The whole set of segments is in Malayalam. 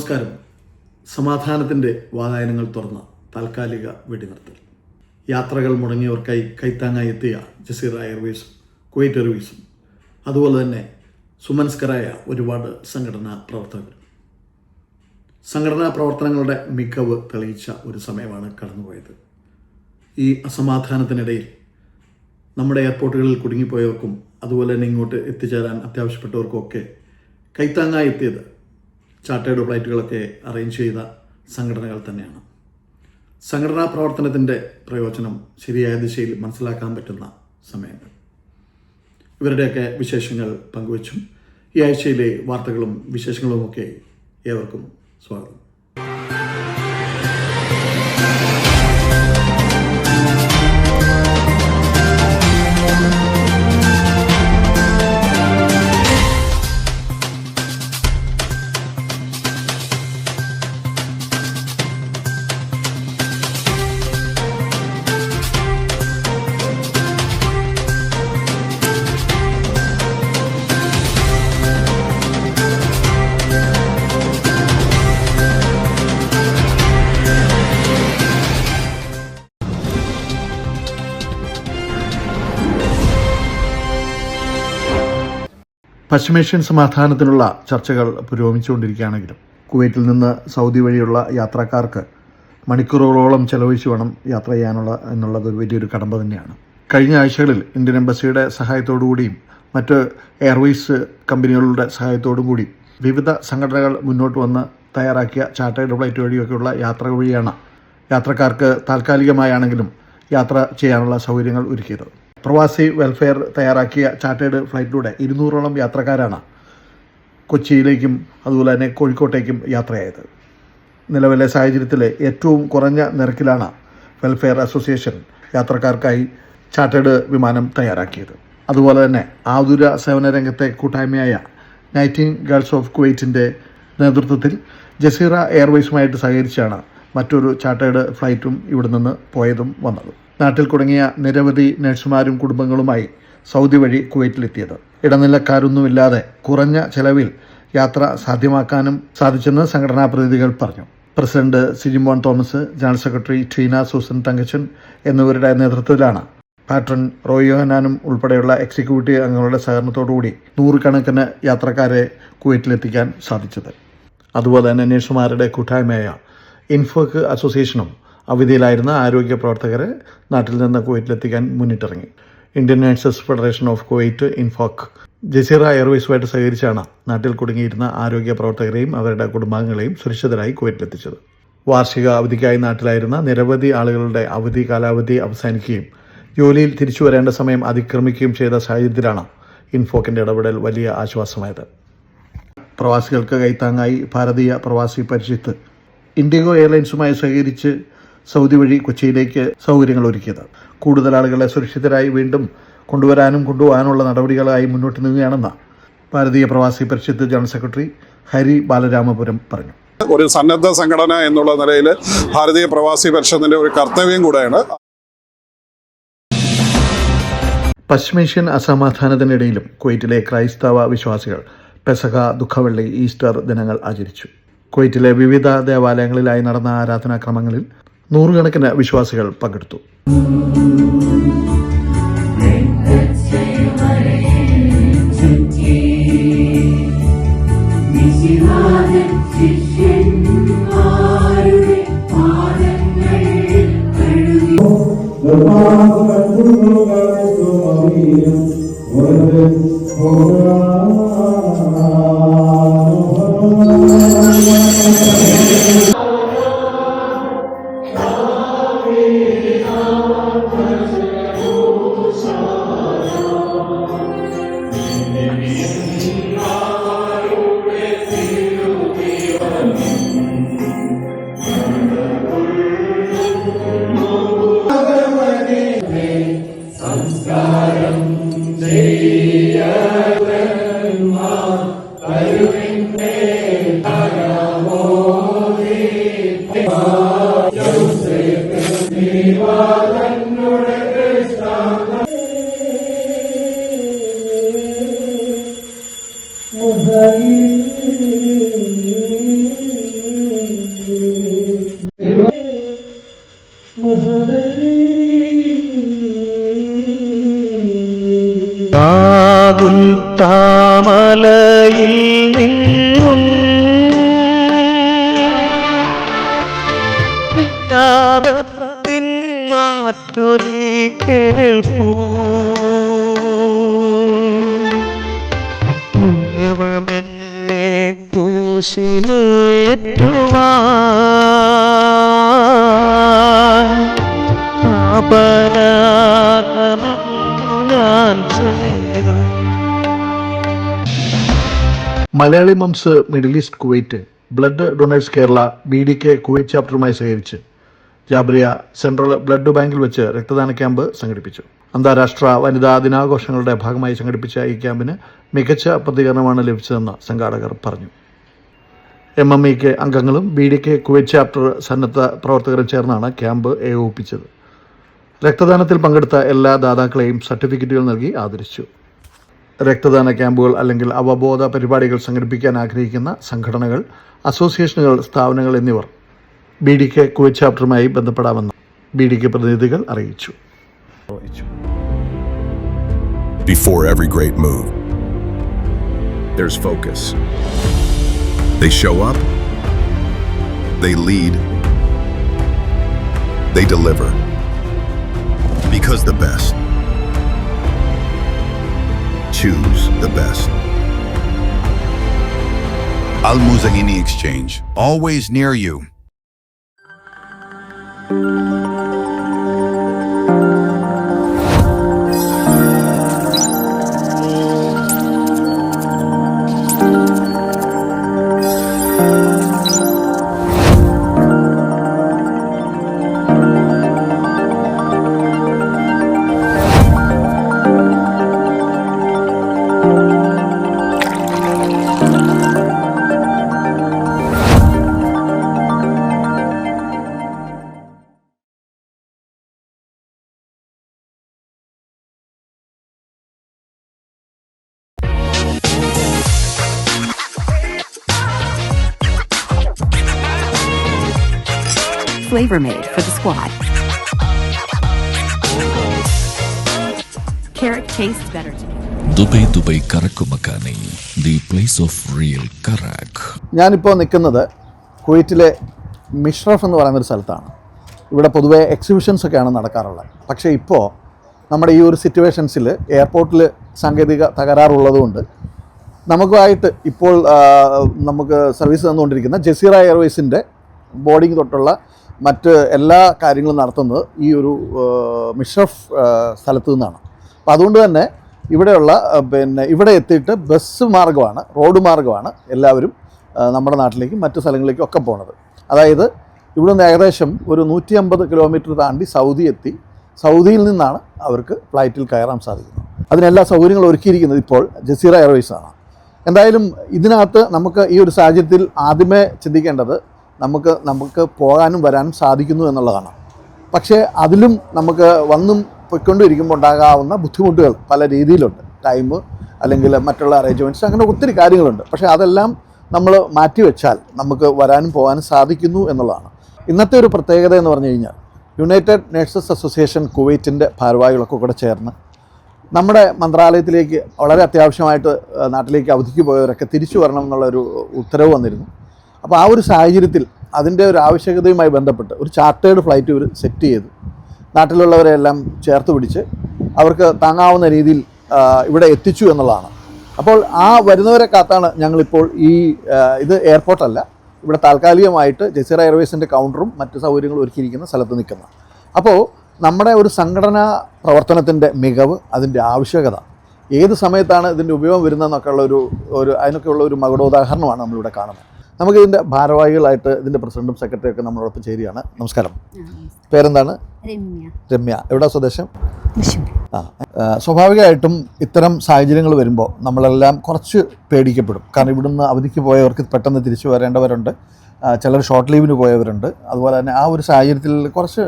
നമസ്കാരം. സമാധാനത്തിൻ്റെ വാതായനങ്ങൾ തുറന്ന താൽക്കാലിക വെടിനിർത്തൽ. യാത്രകൾ മുടങ്ങിയവർക്കായി കൈത്താങ്ങായി എത്തിയ ജസീറ എയർവേസും കുവൈറ്റ് എയർവേസും അതുപോലെ തന്നെ സുമനസ്കരായ ഒരുപാട് സംഘടനാ പ്രവർത്തനങ്ങളുടെ മികവ് തെളിയിച്ച ഒരു സമയമാണ് കടന്നുപോയത്. ഈ അസമാധാനത്തിനിടയിൽ നമ്മുടെ എയർപോർട്ടുകളിൽ കുടുങ്ങിപ്പോയവർക്കും അതുപോലെ തന്നെ ഇങ്ങോട്ട് എത്തിച്ചേരാൻ അത്യാവശ്യപ്പെട്ടവർക്കുമൊക്കെ കൈത്താങ്ങായി എത്തിയത് ചാർട്ടേഡ് ഫ്ലൈറ്റുകളൊക്കെ അറേഞ്ച് ചെയ്ത സംഘടനകൾ തന്നെയാണ്. സംഘടനാ പ്രവർത്തനത്തിൻ്റെ പ്രയോജനം ശരിയായ ദിശയിൽ മനസ്സിലാക്കാൻ പറ്റുന്ന സമയങ്ങൾ. ഇവരുടെയൊക്കെ വിശേഷങ്ങൾ പങ്കുവച്ചും ഈ ആഴ്ചയിലെ വാർത്തകളും വിശേഷങ്ങളുമൊക്കെ ഏവർക്കും സ്വാഗതം. പശ്ചിമേഷ്യൻ സമാധാനത്തിനുള്ള ചർച്ചകൾ പുരോഗമിച്ചുകൊണ്ടിരിക്കുകയാണെങ്കിലും കുവൈറ്റിൽ നിന്ന് സൗദി വഴിയുള്ള യാത്രക്കാർക്ക് മണിക്കൂറുകളോളം ചെലവഴിച്ച് വേണം യാത്ര എന്നുള്ളത് വലിയൊരു കടമ്പ തന്നെയാണ്. കഴിഞ്ഞ ആഴ്ചകളിൽ ഇന്ത്യൻ എംബസിയുടെ സഹായത്തോടുകൂടിയും മറ്റ് എയർവേസ് കമ്പനികളുടെ സഹായത്തോടും കൂടി വിവിധ സംഘടനകൾ മുന്നോട്ട് വന്ന് തയ്യാറാക്കിയ ചാർട്ടേഡ് ഫ്ലൈറ്റ് വഴിയൊക്കെയുള്ള യാത്ര വഴിയാണ് യാത്രക്കാർക്ക് താൽക്കാലികമായാണെങ്കിലും യാത്ര ചെയ്യാനുള്ള സൗകര്യങ്ങൾ ഒരുക്കിയത്. പ്രവാസി വെൽഫെയർ തയ്യാറാക്കിയ ചാർട്ടേഡ് ഫ്ലൈറ്റിലൂടെ 200ഓളം യാത്രക്കാരാണ് കൊച്ചിയിലേക്കും അതുപോലെ തന്നെ കോഴിക്കോട്ടേക്കും യാത്രയായത്. നിലവിലെ സാഹചര്യത്തിൽ ഏറ്റവും കുറഞ്ഞ നിരക്കിലാണ് വെൽഫെയർ അസോസിയേഷൻ യാത്രക്കാർക്കായി ചാർട്ടേഡ് വിമാനം തയ്യാറാക്കിയത്. അതുപോലെ തന്നെ ആതുര സേവന രംഗത്തെ കൂട്ടായ്മയായ നൈറ്റിംഗേൾസ് ഓഫ് കുവൈറ്റിൻ്റെ നേതൃത്വത്തിൽ ജസീറ എയർവേസുമായിട്ട് സഹകരിച്ചാണ് മറ്റൊരു ചാർട്ടേഡ് ഫ്ലൈറ്റും ഇവിടെ നിന്ന് പോയതും വന്നത്. നാട്ടിൽ കുടുങ്ങിയ നിരവധി നഴ്സുമാരും കുടുംബങ്ങളുമായി സൗദി വഴി കുവൈറ്റിലെത്തിയത്. ഇടനിലക്കാരൊന്നുമില്ലാതെ കുറഞ്ഞ ചെലവിൽ യാത്ര സാധ്യമാക്കാനും സാധിച്ചെന്ന് സംഘടനാ പ്രതിനിധികൾ പറഞ്ഞു. President Sijimon Thomas, general secretary Teena Susan Thankachan എന്നിവരുടെ നേതൃത്വത്തിലാണ് പാട്രൺ റോയ് യോഹനാനും ഉൾപ്പെടെയുള്ള എക്സിക്യൂട്ടീവ് അംഗങ്ങളുടെ സഹകരണത്തോടുകൂടി നൂറുകണക്കിന് യാത്രക്കാരെ കുവൈറ്റിലെത്തിക്കാൻ സാധിച്ചത്. അതുപോലെ തന്നെ നഴ്സുമാരുടെ കൂട്ടായ്മയായ ഇൻഫോക്ക് അസോസിയേഷനും അവധിയിലായിരുന്ന ആരോഗ്യ പ്രവർത്തകരെ നാട്ടിൽ നിന്ന് കുവൈറ്റിലെത്തിക്കാൻ മുന്നിട്ടിറങ്ങി. Indian nurses federation of Kuwait ഇൻഫോക്ക് ജസീറ എയർവേസുമായിട്ട് സഹകരിച്ചാണ് നാട്ടിൽ കുടുങ്ങിയിരുന്ന ആരോഗ്യ പ്രവർത്തകരെയും അവരുടെ കുടുംബാംഗങ്ങളെയും സുരക്ഷിതരായി കുവൈറ്റിലെത്തിച്ചത്. വാർഷിക അവധിക്കായി നാട്ടിലായിരുന്ന നിരവധി ആളുകളുടെ കാലാവധി അവസാനിക്കുകയും ജോലിയിൽ തിരിച്ചു വരേണ്ട സമയം അതിക്രമിക്കുകയും ചെയ്ത സാഹചര്യത്തിലാണ് ഇൻഫോക്കിൻ്റെ ഇടപെടൽ വലിയ ആശ്വാസമായത്. പ്രവാസികൾക്ക് കൈത്താങ്ങായി ഭാരതീയ പ്രവാസി പരിഷത്ത് ഇൻഡിഗോ എയർലൈൻസുമായി സഹകരിച്ച് സൗദി വഴി കൊച്ചിയിലേക്ക് സൗകര്യങ്ങൾ ഒരുക്കിയത്. കൂടുതൽ ആളുകളെ സുരക്ഷിതരായി വീണ്ടും കൊണ്ടുപോകാനുള്ള നടപടികളായി മുന്നോട്ട് നീങ്ങുകയാണെന്ന് ഭാരതീയ പ്രവാസി പരിഷത്ത് ജനറൽ സെക്രട്ടറി ഹരി ബാലരാമപുരം പറഞ്ഞു. ഒരു സന്നദ്ധ സംഘടന എന്നുള്ള നിലയിൽ ഭാരതീയ പ്രവാസി പരിഷത്തിന്റെ ഒരു കർത്തവ്യം കൂടെയാണ്. പശ്ചിമേഷ്യൻ അസമാധാനത്തിനിടയിലും കുവൈറ്റിലെ ക്രൈസ്തവ വിശ്വാസികൾ പെസഹ, ദുഃഖവെള്ളി, ഈസ്റ്റർ ദിനങ്ങൾ ആചരിച്ചു. കുവൈറ്റിലെ വിവിധ ദേവാലയങ്ങളിലായി നടന്ന ആരാധനാക്രമങ്ങളിൽ നൂറുകണക്കിന് വിശ്വാസികൾ പങ്കെടുത്തു. താമലയിൽ നിന്നും ജ്ഞാനത്തിൻ മാറ്റൊരു കേൾപ്പൂ ദൈവമെന്നെ ക്രൂശിലേറ്റുവാൻ അപരാധം ഞാൻ ചെയ്തു. Malayali moms middle east Kuwait blood donors Kerala BDK Kuwait ചാപ്റ്ററുമായി സഹകരിച്ച് ജാബ്രിയ സെൻട്രൽ ബ്ലഡ് ബാങ്കിൽ വെച്ച് രക്തദാന ക്യാമ്പ് സംഘടിപ്പിച്ചു. അന്താരാഷ്ട്ര വനിതാ ദിനാഘോഷങ്ങളുടെ ഭാഗമായി സംഘടിപ്പിച്ച ഈ ക്യാമ്പിന് മികച്ച പ്രതികരണമാണ് ലഭിച്ചതെന്ന് സംഘാടകർ പറഞ്ഞു. MMEK അംഗങ്ങളും BDK കുവൈറ്റ് ചാപ്റ്റർ സന്നദ്ധ പ്രവർത്തകരും ചേർന്നാണ് ക്യാമ്പ് ഏകോപിപ്പിച്ചത്. രക്തദാനത്തിൽ പങ്കെടുത്ത എല്ലാ ദാതാക്കളെയും സർട്ടിഫിക്കറ്റുകൾ നൽകി ആദരിച്ചു. രക്തദാന ക്യാമ്പുകൾ അല്ലെങ്കിൽ അവബോധ പരിപാടികൾ സംഘടിപ്പിക്കാൻ ആഗ്രഹിക്കുന്ന സംഘടനകൾ, അസോസിയേഷനുകൾ, സ്ഥാപനങ്ങൾ എന്നിവർ BDK കുവൈറ്റ് ചാപ്റ്ററുമായി ബന്ധപ്പെടാമെന്ന് BDK പ്രതിനിധികൾ അറിയിച്ചു. Before every great move, there's focus. They show up, they lead, they deliver. Because the best. Choose the best. Al Muzagini Exchange, always near you. Flavor made for the squad. Carrot tastes better to me. Dubai Karakumakani, the place of real Karak. ഞാനിപ്പോൾ നിൽക്കുന്നത് കുവൈറ്റിലെ മിഷ്റഫ് എന്ന് പറയുന്നൊരു സ്ഥലത്താണ്. ഇവിടെ പൊതുവേ എക്സിബിഷൻസ് ഒക്കെയാണ് നടക്കാറുള്ളത്. പക്ഷേ ഇപ്പോൾ നമ്മുടെ ഈ ഒരു സിറ്റുവേഷൻസിൽ എയർപോർട്ടിൽ സാങ്കേതിക തകരാറുള്ളതുകൊണ്ട് നമുക്കായിട്ട് ഇപ്പോൾ നമുക്ക് സർവീസ് തന്നുകൊണ്ടിരിക്കുന്ന ജസീറ എയർവേസിൻ്റെ ബോർഡിംഗ് തൊട്ടുള്ള മറ്റ് എല്ലാ കാര്യങ്ങളും നടത്തുന്നത് ഈ ഒരു മിഷ്റഫ് സ്ഥലത്തു നിന്നാണ്. അപ്പോൾ അതുകൊണ്ട് തന്നെ ഇവിടെയുള്ള ഇവിടെ എത്തിയിട്ട് ബസ് മാർഗ്ഗമാണ്, റോഡ് മാർഗ്ഗമാണ് എല്ലാവരും നമ്മുടെ നാട്ടിലേക്കും മറ്റു സ്ഥലങ്ങളിലേക്കും ഒക്കെ പോകുന്നത്. അതായത് ഇവിടെ നിന്ന് ഏകദേശം ഒരു 150 കിലോമീറ്റർ താണ്ടി സൗദി എത്തി സൗദിയിൽ നിന്നാണ് അവർക്ക് ഫ്ലൈറ്റിൽ കയറാൻ സാധിക്കുന്നത്. അതിനെല്ലാ സൗകര്യങ്ങളും ഒരുക്കിയിരിക്കുന്നത് ഇപ്പോൾ ജസീറ എയർവേസാണ്. എന്തായാലും ഇതിനകത്ത് നമുക്ക് ഈ ഒരു സാഹചര്യത്തിൽ ആദ്യമേ ചിന്തിക്കേണ്ടത് നമുക്ക് പോകാനും വരാനും സാധിക്കുന്നു എന്നുള്ളതാണ്. പക്ഷേ അതിലും നമുക്ക് വന്നും പോയിക്കൊണ്ടിരിക്കുമ്പോൾ ഉണ്ടാകാവുന്ന ബുദ്ധിമുട്ടുകൾ പല രീതിയിലുണ്ട്. ടൈം അല്ലെങ്കിൽ മറ്റുള്ള അറേഞ്ച്മെൻറ്റ്സ്, അങ്ങനെ ഒത്തിരി കാര്യങ്ങളുണ്ട്. പക്ഷേ അതെല്ലാം നമ്മൾ മാറ്റിവെച്ചാൽ നമുക്ക് വരാനും പോകാനും സാധിക്കുന്നു എന്നുള്ളതാണ്. ഇന്നത്തെ ഒരു പ്രത്യേകത എന്ന് പറഞ്ഞു കഴിഞ്ഞാൽ യുണൈറ്റഡ് നേഴ്സസ് അസോസിയേഷൻ കുവൈറ്റിൻ്റെ ഭാരവാഹികളൊക്കെ കൂടെ ചേർന്ന് നമ്മുടെ മന്ത്രാലയത്തിലേക്ക് വളരെ അത്യാവശ്യമായിട്ട് നാട്ടിലേക്ക് അവധിക്ക് പോയവരൊക്കെ തിരിച്ചു വരണം എന്നുള്ളൊരു ഉത്തരവ് വന്നിരുന്നു. അപ്പോൾ ആ ഒരു സാഹചര്യത്തിൽ അതിൻ്റെ ഒരു ആവശ്യകതയുമായി ബന്ധപ്പെട്ട് ഒരു ചാർട്ടേഡ് ഫ്ലൈറ്റ് ഇവർ സെറ്റ് ചെയ്തു നാട്ടിലുള്ളവരെല്ലാം ചേർത്ത് പിടിച്ച് അവർക്ക് താങ്ങാവുന്ന രീതിയിൽ ഇവിടെ എത്തിച്ചു എന്നുള്ളതാണ്. അപ്പോൾ ആ വരുന്നവരെ കാത്താണ് ഞങ്ങളിപ്പോൾ ഇത് എയർപോർട്ടല്ല, ഇവിടെ താൽക്കാലികമായിട്ട് ജസീറ എയർവേസിൻ്റെ കൗണ്ടറും മറ്റ് സൗകര്യങ്ങളും ഒരുക്കിയിരിക്കുന്ന സ്ഥലത്ത് നിൽക്കുന്നത്. അപ്പോൾ നമ്മുടെ ഒരു സംഘടനാ പ്രവർത്തനത്തിൻ്റെ മികവ്, അതിൻ്റെ ആവശ്യകത, ഏത് സമയത്താണ് ഇതിൻ്റെ ഉപയോഗം വരുന്നതെന്നൊക്കെ ഉള്ള അതിനൊക്കെയുള്ള ഒരു മകുടോദാഹരണമാണ് നമ്മളിവിടെ കാണുന്നത്. നമുക്കിതിൻ്റെ ഭാരവാഹികളായിട്ട് ഇതിൻ്റെ പ്രസിഡന്റും സെക്രട്ടറിയും ഒക്കെ നമ്മളോടൊപ്പം ചേരുകയാണ്. നമസ്കാരം. പേരെന്താണ്? രമ്യ. എവിടെ സ്വദേശം? സ്വാഭാവികമായിട്ടും ഇത്തരം സാഹചര്യങ്ങൾ വരുമ്പോൾ നമ്മളെല്ലാം കുറച്ച് പേടിക്കപ്പെടും. കാരണം ഇവിടുന്ന് അവധിക്ക് പോയവർക്ക് പെട്ടെന്ന് തിരിച്ചു വരേണ്ടവരുണ്ട്, ചിലർ ഷോർട്ട് ലീവിന് പോയവരുണ്ട്. അതുപോലെ തന്നെ ആ ഒരു സാഹചര്യത്തിൽ കുറച്ച്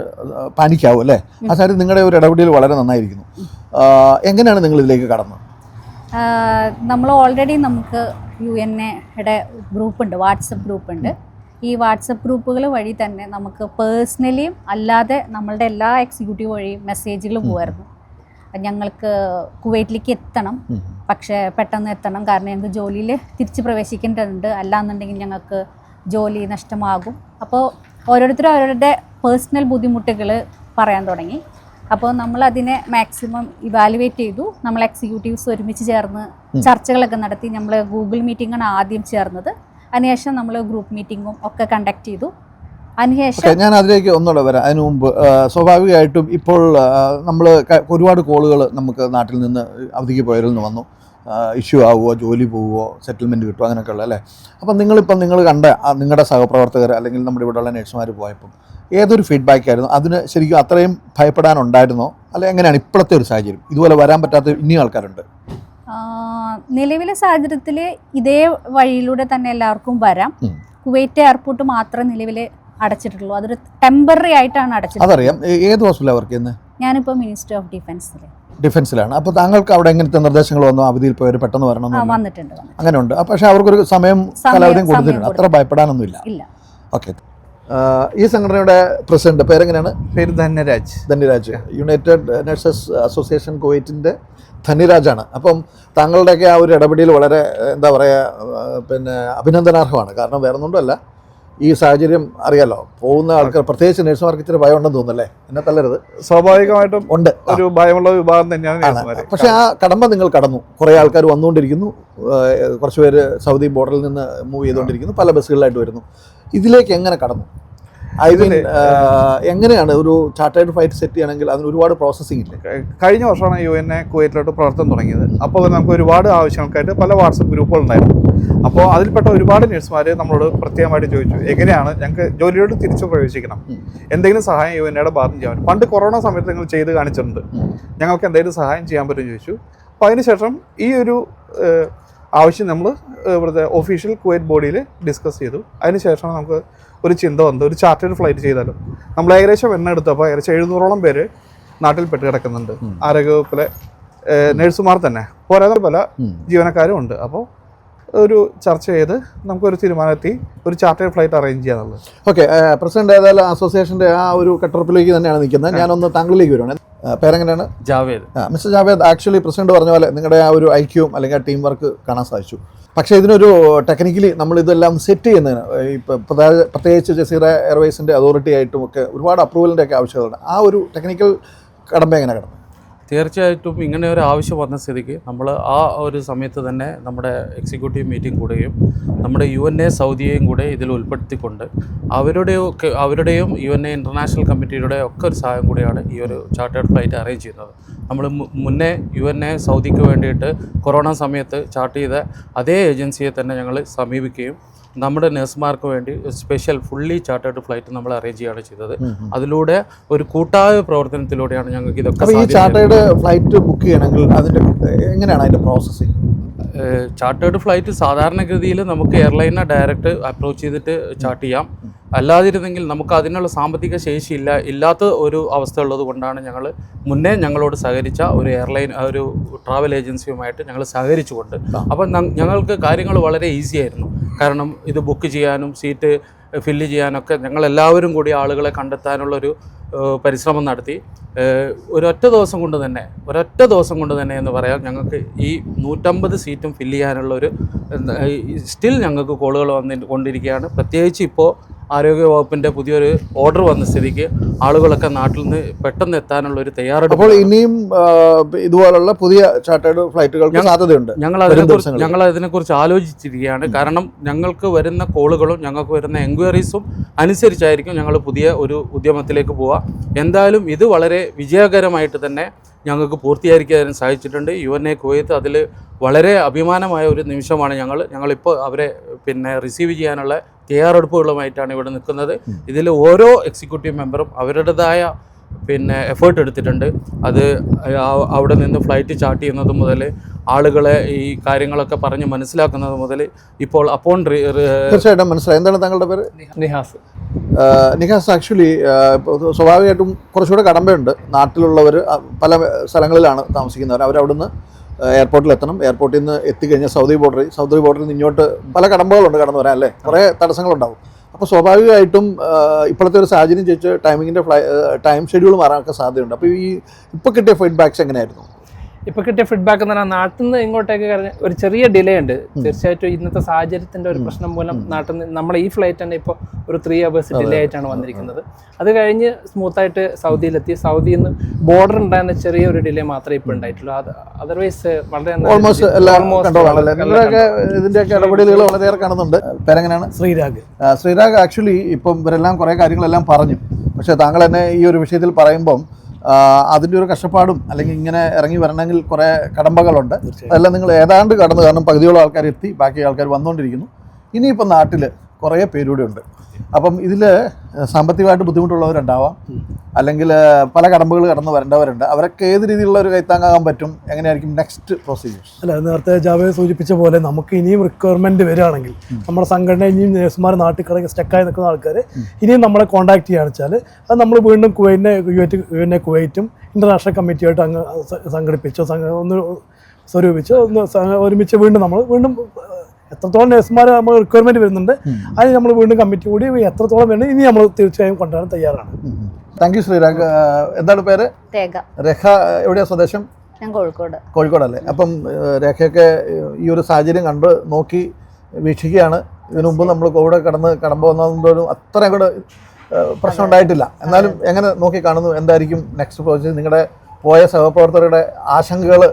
പാനിക്കാവും അല്ലേ? ആ സാഹചര്യം നിങ്ങളുടെ ഒരു ഇടപെടൽ വളരെ നന്നായിരിക്കുന്നു. എങ്ങനെയാണ് നിങ്ങൾ ഇതിലേക്ക് കടന്നത്? നമ്മൾ ഓൾറെഡി നമുക്ക് UNAയുടെ ഗ്രൂപ്പുണ്ട്, വാട്സപ്പ് ഗ്രൂപ്പുണ്ട്. ഈ വാട്സപ്പ് ഗ്രൂപ്പുകൾ വഴി തന്നെ നമുക്ക് പേഴ്സണലിയും അല്ലാതെ നമ്മളുടെ എല്ലാ എക്സിക്യൂട്ടീവ് വഴിയും മെസ്സേജുകൾ പോകുമായിരുന്നു. ഞങ്ങൾക്ക് കുവൈറ്റിലേക്ക് എത്തണം, പക്ഷേ പെട്ടെന്ന് എത്തണം, കാരണം ഞങ്ങൾക്ക് ജോലിയിൽ തിരിച്ച് പ്രവേശിക്കേണ്ടതുണ്ട്, അല്ലാന്നുണ്ടെങ്കിൽ ഞങ്ങൾക്ക് ജോലി നഷ്ടമാകും. അപ്പോൾ ഓരോരുത്തരും അവരുടെ പേഴ്സണൽ ബുദ്ധിമുട്ടുകൾ പറയാൻ തുടങ്ങി. അപ്പോൾ നമ്മളതിനെ മാക്സിമം ഇവാലുവേറ്റ് ചെയ്തു. നമ്മൾ എക്സിക്യൂട്ടീവ്സ് ഒരുമിച്ച് ചേർന്ന് ചർച്ചകളൊക്കെ നടത്തി. നമ്മൾ ഗൂഗിൾ മീറ്റിംഗാണ് ആദ്യം ചേർന്നത്. അതിനുശേഷം നമ്മൾ ഗ്രൂപ്പ് മീറ്റിങ്ങും ഒക്കെ കണ്ടക്ട് ചെയ്തു. അതിനുശേഷം ഞാൻ അതിലേക്ക് ഒന്നുകൂടെ വരാം. അതിനു മുമ്പ് സ്വാഭാവികമായിട്ടും ഇപ്പോൾ നമ്മൾ ഒരുപാട് കോളുകൾ നമുക്ക് നാട്ടിൽ നിന്ന് അവധിക്ക് പോയവരിൽ നിന്ന് വന്നു. ഇഷ്യൂ ആവുമോ, ജോലി പോവുമോ, സെറ്റിൽമെൻറ്റ് കിട്ടുമോ, അങ്ങനെയൊക്കെ ഉള്ള അല്ലേ. അപ്പം നിങ്ങൾ കണ്ട നിങ്ങളുടെ സഹപ്രവർത്തകർ അല്ലെങ്കിൽ നമ്മുടെ ഇവിടെയുള്ള നഴ്സുമാർ പോയപ്പം ഏതൊരു ഫീഡ്ബാക്ക് ആയിരുന്നു? അതിന് ശരിക്കും അത്രയും ഭയപ്പെടാനുണ്ടായിരുന്നോ, അല്ലെ എങ്ങനെയാണ് ഇപ്പോഴത്തെ ഒരു സാഹചര്യം? ഇതുപോലെ വരാൻ പറ്റാത്ത ഇനിയും ആൾക്കാരുണ്ട്. നിലവിലെ സാഹചര്യത്തിൽ ഇതേ വഴിയിലൂടെ തന്നെ എല്ലാവർക്കും വരാം. കുവൈറ്റ് എയർപോർട്ട് മാത്രമേ നിലവിൽ അടച്ചിട്ടുള്ളൂ. അതൊരു ടെമ്പററി ആയിട്ടാണ് അടച്ചിട്ടുള്ളത്. അതറിയാം. ഏത് ഹോസ്പിറ്റലാണ് വർക്ക് ചെയ്യുന്നത്? ഞാനിപ്പോൾ മിനിസ്ട്രി ഓഫ് ഡിഫൻസിലാണ്. അപ്പോൾ താങ്കൾക്ക് അവിടെ എങ്ങനത്തെ നിർദ്ദേശങ്ങൾ വന്നോ? അവധിയിൽ പോയവർ പെട്ടെന്ന് വരണം വന്നിട്ടുണ്ട്. അങ്ങനെ ഉണ്ട്. പക്ഷേ അവർക്കൊരു സമയം കാലാവധിയും കൊടുത്തിട്ടുണ്ട്. അത്ര ഭയപ്പെടാനൊന്നുമില്ല. ഓക്കെ. ഈ സംഘടനയുടെ പ്രസിഡന്റ് പേരെങ്ങനെയാണ്? പേര് ധന്യരാജ്. യുണൈറ്റഡ് നഴ്സസ് അസോസിയേഷൻ കുവൈറ്റിൻ്റെ ധന്യരാജാണ്. അപ്പം താങ്കളുടെയൊക്കെ ആ ഒരു ഇടപെടൽ വളരെ എന്താ പറയുക, പിന്നെ അഭിനന്ദനാർഹമാണ്. കാരണം വേറെ ഒന്നുകൊണ്ടല്ല, ഈ സാഹചര്യം അറിയാലോ, പോകുന്ന ആൾക്കാർ പ്രത്യേകിച്ച് നഴ്സുമാർക്ക് ഇച്ചിരി ഭയം ഉണ്ടെന്ന് തോന്നുന്നല്ലേ? എന്നെ തല്ലരുത്. സ്വാഭാവികമായിട്ടും ഉണ്ട്, ഒരു ഭയമുള്ള വിഭാഗം തന്നെയാണ്. പക്ഷേ ആ കടമ്പ നിങ്ങൾ കടന്നു. കുറേ ആൾക്കാർ വന്നുകൊണ്ടിരിക്കുന്നു. കുറച്ച് പേര് സൗദി ബോർഡറിൽ നിന്ന് മൂവ് ചെയ്തുകൊണ്ടിരിക്കുന്നു. പല ബസ്സുകളിലായിട്ട് വരുന്നു. ഇതിലേക്ക് എങ്ങനെ കടന്നു? എങ്ങനെയാണ് ഒരു ചാർട്ടേഡ് ഫ്ലൈറ്റ് സെറ്റ് ചെയ്യണമെങ്കിൽ അതിന് ഒരുപാട് പ്രോസസ്സിംഗ് ഇല്ല? കഴിഞ്ഞ വർഷമാണ് UNA കുവൈറ്റിലോട്ട് പ്രവർത്തനം തുടങ്ങിയത്. അപ്പോൾ നമുക്ക് ഒരുപാട് ആവശ്യങ്ങൾക്കായിട്ട് പല വാട്സപ്പ് ഗ്രൂപ്പുകളുണ്ടായിരുന്നു. അപ്പോൾ അതിൽപ്പെട്ട ഒരുപാട് നഴ്സുമാർ നമ്മളോട് പ്രത്യേകമായിട്ട് ചോദിച്ചു, എങ്ങനെയാണ് ഞങ്ങൾക്ക് ജോലിയോട് തിരിച്ചു പ്രവേശിക്കണം, എന്തെങ്കിലും സഹായം UNAയുടെ ഭാഗത്ത് ചെയ്യാൻ പറ്റും? പണ്ട് കൊറോണ സമയത്ത് നിങ്ങൾ ചെയ്ത് കാണിച്ചിട്ടുണ്ട്, ഞങ്ങൾക്ക് എന്തെങ്കിലും സഹായം ചെയ്യാൻ പറ്റുമെന്ന് ചോദിച്ചു. അപ്പോൾ അതിനുശേഷം ഈ ഒരു ആവശ്യം നമ്മൾ ഇവിടുത്തെ ഒഫീഷ്യൽ കുവൈറ്റ് ബോഡിയിൽ ഡിസ്കസ് ചെയ്തു. അതിനുശേഷം നമുക്ക് ഒരു ചിന്ത വന്നു, ഒരു ചാർട്ടേഡ് ഫ്ലൈറ്റ് ചെയ്താലും. നമ്മൾ ഏകദേശം എണ്ണം എടുത്തപ്പോൾ ഏകദേശം 700ഓളം പേര് നാട്ടിൽ പെട്ട് കിടക്കുന്നുണ്ട്. ആരോഗ്യവകുപ്പിലെ നഴ്സുമാർ തന്നെ പോരാതെ പല ജീവനക്കാരും ഉണ്ട്. അപ്പോൾ ഒരു ചർച്ച ചെയ്ത് നമുക്കൊരു തീരുമാനമെത്തി ഒരു ചാർട്ടേഡ് ഫ്ലൈറ്റ് അറേഞ്ച് ചെയ്യാന്നുള്ളത്. ഓക്കെ. പ്രസിഡന്റ് ഏതായാലും അസോസിയേഷൻ്റെ ആ ഒരു കെട്ടുറപ്പിലേക്ക് തന്നെയാണ് നിൽക്കുന്നത്. ഞാനൊന്ന് താങ്കളിലേക്ക് വരുവാണ്. പേരെങ്ങനെയാണ്? Javed. Mister Javed, actually president പറഞ്ഞ പോലെ നിങ്ങളുടെ ആ ഒരു ഐക്യവും അല്ലെങ്കിൽ ആ ടീം വർക്ക് കാണാൻ സാധിച്ചു. പക്ഷേ ഇതിനൊരു ടെക്നിക്കലി നമ്മളിതെല്ലാം സെറ്റ് ചെയ്യുന്നതിന് ഇപ്പോൾ പ്രത്യേകിച്ച് ജസീറ എയർവേസിൻ്റെ അതോറിറ്റി ആയിട്ടും ഒക്കെ ഒരുപാട് അപ്രൂവലിൻ്റെ ഒക്കെ ആവശ്യകതയുണ്ട്. ആ ഒരു ടെക്നിക്കൽ കടമ്പ എങ്ങനെ കടന്നു? തീർച്ചയായിട്ടും ഇങ്ങനെ ഒരു ആവശ്യം വന്ന സ്ഥിതിക്ക് നമ്മൾ ആ ഒരു സമയത്ത് തന്നെ നമ്മുടെ എക്സിക്യൂട്ടീവ് മീറ്റിംഗ് കൂടുകയും നമ്മുടെ UNA സൗദിയെയും കൂടെ ഇതിൽ ഉൾപ്പെടുത്തിക്കൊണ്ട് അവരുടെയും UNA ഇൻ്റർനാഷണൽ കമ്മിറ്റിയുടെ ഒക്കെ ഒരു സഹായം കൂടിയാണ് ഈ ഒരു ചാർട്ടേഡ് ഫ്ലൈറ്റ് അറേഞ്ച് ചെയ്യുന്നത്. നമ്മൾ മുന്നേ UNA സൗദിക്ക് വേണ്ടിയിട്ട് കൊറോണ സമയത്ത് ചാർട്ട് ചെയ്ത അതേ ഏജൻസിയെ തന്നെ ഞങ്ങൾ സമീപിക്കുകയും നമ്മുടെ നഴ്സുമാർക്ക് വേണ്ടി സ്പെഷ്യൽ ഫുള്ളി ചാർട്ടേഡ് ഫ്ലൈറ്റ് നമ്മൾ അറേഞ്ച് ചെയ്യുകയാണ് ചെയ്തത്. അതിലൂടെ ഒരു കൂട്ടായ പ്രവർത്തനത്തിലൂടെയാണ് ഞങ്ങൾക്ക് ഇതൊക്കെ. ഈ ചാർട്ടേഡ് ഫ്ലൈറ്റ് ബുക്ക് ചെയ്യണമെങ്കിൽ അതിൻ്റെ എങ്ങനെയാണ് അതിൻ്റെ പ്രോസസ്സിങ്? ചാർട്ടേഡ് ഫ്ലൈറ്റ് സാധാരണഗതിയിൽ നമുക്ക് എയർലൈനെ ഡയറക്റ്റ് അപ്രോച്ച് ചെയ്തിട്ട് ചാർട്ട് ചെയ്യാം. അല്ലാതിരുന്നെങ്കിൽ നമുക്ക് അതിനുള്ള സാമ്പത്തിക ശേഷി ഇല്ലാത്ത ഒരു അവസ്ഥ ഉള്ളത് കൊണ്ടാണ് ഞങ്ങൾ മുന്നേ ഞങ്ങളോട് സഹകരിച്ച ഒരു ഒരു ട്രാവൽ ഏജൻസിയുമായിട്ട് ഞങ്ങൾ സഹകരിച്ചുകൊണ്ട്. അപ്പം ഞങ്ങൾക്ക് കാര്യങ്ങൾ വളരെ ഈസി ആയിരുന്നു. കാരണം ഇത് ബുക്ക് ചെയ്യാനും സീറ്റ് ഫില്ല് ചെയ്യാനൊക്കെ ഞങ്ങളെല്ലാവരും കൂടി ആളുകളെ കണ്ടെത്താനുള്ളൊരു പരിശ്രമം നടത്തി. ഒരൊറ്റ ദിവസം കൊണ്ട് തന്നെ എന്ന് പറയാം, ഞങ്ങൾക്ക് ഈ 150 സീറ്റും ഫില്ല് ചെയ്യാനുള്ളൊരു സ്റ്റിൽ ഞങ്ങൾക്ക് കോളുകൾ കൊണ്ടിരിക്കുകയാണ്. പ്രത്യേകിച്ച് ഇപ്പോൾ ആരോഗ്യവകുപ്പിൻ്റെ പുതിയൊരു ഓർഡർ വന്ന സ്ഥിതിക്ക് ആളുകളൊക്കെ നാട്ടിൽ നിന്ന് പെട്ടെന്ന് എത്താനുള്ള ഒരു തയ്യാറെടുപ്പ്. അപ്പോൾ ഇനിയും ഇതുപോലുള്ള പുതിയ ചാർട്ടേഡ് ഫ്ലൈറ്റുകൾക്ക് സാധ്യതയുണ്ട്. ഞങ്ങൾ അതിനെക്കുറിച്ച് ആലോചിച്ചിരിക്കുകയാണ്. കാരണം ഞങ്ങൾക്ക് വരുന്ന കോളുകളും ഞങ്ങൾക്ക് വരുന്ന എൻക്വയറീസും അനുസരിച്ചായിരിക്കും ഞങ്ങൾ പുതിയ ഒരു ഉദ്യമത്തിലേക്ക് പോവുക. എന്തായാലും ഇത് വളരെ വിജയകരമായിട്ട് തന്നെ ഞങ്ങൾക്ക് പൂർത്തീകരിക്കാൻ സാധിച്ചിട്ടുണ്ട്. UNA കുവൈത്ത് അതിൽ വളരെ അഭിമാനമായ ഒരു നിമിഷമാണ്. ഞങ്ങളിപ്പോൾ അവരെ റിസീവ് ചെയ്യാനുള്ള തയ്യാറെടുപ്പുകളുമായിട്ടാണ് ഇവിടെ നിൽക്കുന്നത്. ഇതിൽ ഓരോ എക്സിക്യൂട്ടീവ് മെമ്പറും അവരുടേതായ എഫേർട്ട് എടുത്തിട്ടുണ്ട്. അത് അവിടെ നിന്ന് ഫ്ലൈറ്റ് ചാർട്ട് ചെയ്യുന്നത് മുതൽ ആളുകളെ ഈ കാര്യങ്ങളൊക്കെ പറഞ്ഞ് മനസ്സിലാക്കുന്നത് മുതൽ ഇപ്പോൾ തീർച്ചയായിട്ടും മനസ്സിലായി. എന്താണ് താങ്കളുടെ പേര്? നിഹാസ്. ആക്ച്വലി സ്വാഭാവികമായിട്ടും കുറച്ചുകൂടെ കടമ്പയുണ്ട്. നാട്ടിലുള്ളവർ പല സ്ഥലങ്ങളിലാണ് താമസിക്കുന്നവർ. അവരവിടുന്ന് എയർപോർട്ടിൽ എത്തണം. എയർപോർട്ടിൽ നിന്ന് എത്തിക്കഴിഞ്ഞാൽ സൗദി ബോർഡറിൽ നിന്ന് ഇങ്ങോട്ട് പല കടമ്പകളുണ്ട് കടന്നു വരാൻ, അല്ലേ? കുറേ തടസ്സങ്ങളുണ്ടാവും. അപ്പോൾ സ്വാഭാവികമായിട്ടും ഇപ്പോഴത്തെ ഒരു സാഹചര്യം ചോദിച്ച് ടൈമിങ്ങിൻ്റെ ടൈം ഷെഡ്യൂൾ മാറാനൊക്കെ സാധ്യതയുണ്ട്. അപ്പോൾ ഈ ഇപ്പോൾ കിട്ടിയ ഫീഡ്ബാക്സ് എങ്ങനെയായിരുന്നു? ഇപ്പോൾ കിട്ടിയ ഫീഡ്ബാക്ക് എന്ന് പറഞ്ഞാൽ നാട്ടിൽ നിന്ന് ഇങ്ങോട്ടേക്ക് ഒരു ചെറിയ ഡിലേ ഉണ്ട്. തീർച്ചയായിട്ടും ഇന്നത്തെ സാഹചര്യത്തിൻ്റെ ഒരു പ്രശ്നം മൂലം നാട്ടിൽ നിന്ന് നമ്മളെ ഈ ഫ്ലൈറ്റ് തന്നെ ഇപ്പോൾ ഒരു 3 hours ഡിലേ ആയിട്ടാണ് വന്നിരിക്കുന്നത്. അത് കഴിഞ്ഞ് സ്മൂത്തായിട്ട് സൗദിയിലെത്തി. സൗദിയിൽ നിന്ന് ബോർഡർ ഉണ്ടായിരുന്ന ചെറിയൊരു ഡിലേ മാത്രമേ ഇപ്പോൾ ഉണ്ടായിട്ടുള്ളൂ. അതർവൈസ് വളരെ ഓൾമോസ്റ്റ് എല്ലാം കണ്ടോളാണല്ലേ? നിങ്ങളുടെയൊക്കെ ഇതിൻ്റെയൊക്കെ ഇടപെടലുകൾ വളരെയേറെ കാണുന്നുണ്ട്. പേരെങ്ങനെയാണ്? ശ്രീരാഗ്. ശ്രീരാഗ്, ആക്ച്വലി ഇപ്പം ഇവരെല്ലാം കുറേ കാര്യങ്ങളെല്ലാം പറഞ്ഞു. പക്ഷേ താങ്കൾ തന്നെ ഈ ഒരു വിഷയത്തിൽ പറയുമ്പം അതിൻ്റെ ഒരു കഷ്ടപ്പാടും അല്ലെങ്കിൽ ഇങ്ങനെ ഇറങ്ങി വരണമെങ്കിൽ കുറേ കടമ്പകളുണ്ട്. അതെല്ലാം നിങ്ങൾ ഏതാണ്ട് കടന്നു, കാരണം പകുതിയോളം ആൾക്കാർ എത്തി, ബാക്കി ആൾക്കാർ വന്നുകൊണ്ടിരിക്കുന്നു. ഇനിയിപ്പം നാട്ടിൽ കുറേ പേരൂടെ ഉണ്ട്. അപ്പം ഇതിൽ സാമ്പത്തികമായിട്ട് ബുദ്ധിമുട്ടുള്ളവരുണ്ടാവാം, അല്ലെങ്കിൽ പല കടമ്പകൾ കടന്ന് വരേണ്ടവരുണ്ട്. അവരൊക്കെ ഏത് രീതിയിലുള്ള ഒരു കൈത്താങ്ങാകാൻ പറ്റും? എങ്ങനെയായിരിക്കും നെക്സ്റ്റ് പ്രൊസീജിയേഴ്സ്? അല്ല, നേരത്തെ ജാവേദ് സൂചിപ്പിച്ച പോലെ നമുക്ക് ഇനിയും റിക്വയർമെൻറ്റ് വരികയാണെങ്കിൽ നമ്മുടെ സംഘടന ഇനിയും നേഴ്സുമാർ നാട്ടിൽ കിടക്കി സ്റ്റക്കായി നിൽക്കുന്ന ആൾക്കാർ ഇനിയും നമ്മളെ കോൺടാക്ട് ചെയ്യുകയാണെന്ന് വെച്ചാൽ അത് നമ്മൾ വീണ്ടും കുവൈറ്റും ഇൻ്റർനാഷണൽ കമ്മിറ്റിയായിട്ട് അങ്ങ് സംഘടിപ്പിച്ചോ ഒന്ന് സ്വരൂപിച്ചോ ഒരുമിച്ച് വീണ്ടും നമ്മൾ വീണ്ടും എത്രത്തോളം നേഴ്സുമാർ നമ്മൾ റിക്വയർമെൻറ്റ് വരുന്നുണ്ട് അതിന് നമ്മൾ വീണ്ടും കമ്മിറ്റി കൂടി എത്രത്തോളം വേണം ഇനി നമ്മൾ തീർച്ചയായും കൊണ്ടുവരാൻ തയ്യാറാണ്. Thank you Sreerag. എന്താണ് പേര്? രേഖ. എവിടെയാണ് സ്വദേശം? ഞാൻ കോഴിക്കോടല്ലേ? അപ്പം രേഖയൊക്കെ ഈ ഒരു സാഹചര്യം കണ്ട് നോക്കി വീക്ഷിക്കുകയാണ്. ഇതിനു മുമ്പ് നമ്മൾ കോവിഡ് കടമ്പ് വന്നതുകൊണ്ടും അത്ര അങ്ങോട്ട് പ്രശ്നം ഉണ്ടായിട്ടില്ല. എന്നാലും എങ്ങനെ നോക്കി കാണുന്നു? എന്തായിരിക്കും നെക്സ്റ്റ് പ്രോജക്റ്റ്? നിങ്ങളുടെ പോയ സഹപ്രവർത്തകരുടെ ആശങ്കകൾ?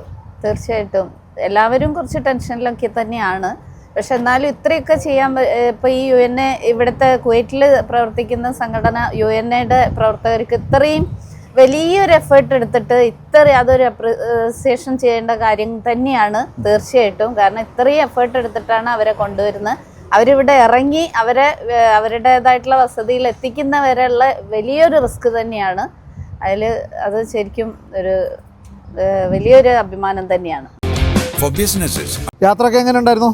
തീർച്ചയായിട്ടും എല്ലാവരും കുറച്ച് ടെൻഷനിലൊക്കെ തന്നെയാണ്. പക്ഷെ എന്നാലും ഇത്രയൊക്കെ ചെയ്യാൻ ഇപ്പോൾ ഈ UN ഇവിടുത്തെ കുവൈറ്റിൽ പ്രവർത്തിക്കുന്ന സംഘടന UNAയുടെ പ്രവർത്തകർക്ക് ഇത്രയും വലിയൊരു എഫേർട്ട് എടുത്തിട്ട് അതൊരു അപ്രിസിയേഷൻ ചെയ്യേണ്ട കാര്യം തന്നെയാണ് തീർച്ചയായിട്ടും. കാരണം ഇത്രയും എഫേർട്ട് എടുത്തിട്ടാണ് അവരെ കൊണ്ടുവരുന്നത്. അവരിവിടെ ഇറങ്ങി അവരുടേതായിട്ടുള്ള വസതിയിൽ എത്തിക്കുന്നവരെയുള്ള വലിയൊരു റിസ്ക് തന്നെയാണ്. അത് ശരിക്കും ഒരു വലിയൊരു അഭിമാനം തന്നെയാണ്. യാത്രയൊക്കെ എങ്ങനെ ഉണ്ടായിരുന്നു?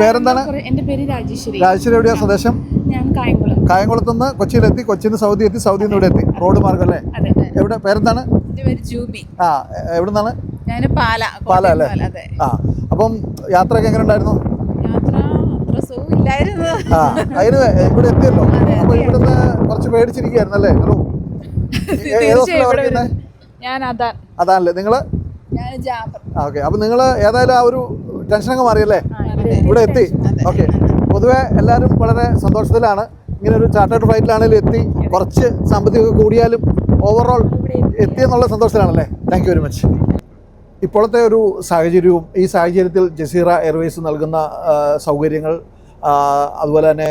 പേരെന്താണ്? എന്റെ പേര് രാജേശ്വരി. രാജേശ്വരി എവിടെയാ സ്വദേശം? ഞാൻ കായംകുളം. കായംകുളത്തുനിന്ന് കൊച്ചിയിലെത്തി, കൊച്ചിയിൽ നിന്ന് സൗദി എത്തി, സൗദിയിൽ നിന്ന് ഇവിടെ എത്തി, റോഡ് മാർഗം അല്ലേ? എവിടെ? പേരെന്താണ്? ജൂബി. എവിടെ നിന്നാണ്? ഞാൻ പാല അല്ലേ? അപ്പം യാത്രയൊക്കെ എങ്ങനെ ഉണ്ടായിരുന്നു? അതിന് ഇവിടെ എത്തിയല്ലോ. അപ്പൊ ഇവിടുന്ന് കുറച്ച് പേടിച്ചിരിക്കുകയായിരുന്നല്ലേ? ഹലോ, ഞാൻ അതാണല്ലേ നിങ്ങള്? ഓക്കെ. അപ്പൊ നിങ്ങൾ ഏതായാലും ആ ഒരു ടെൻഷനൊക്കെ മാറിയല്ലേ? ഇവിടെ എത്തി. ഓക്കെ. പൊതുവെ എല്ലാവരും വളരെ സന്തോഷത്തിലാണ്. ഇങ്ങനെ ഒരു ചാർട്ടേഡ് ഫ്ലൈറ്റിലാണെങ്കിലും എത്തി, കുറച്ച് സാമ്പത്തികമൊക്കെ കൂടിയാലും ഓവറോൾ എത്തിയെന്നുള്ള സന്തോഷത്തിലാണല്ലേ? Thank you very much. ഇപ്പോഴത്തെ ഒരു സാഹചര്യവും ഈ സാഹചര്യത്തിൽ ജസീറ എയർവേസ് നൽകുന്ന സൗകര്യങ്ങൾ, അതുപോലെ തന്നെ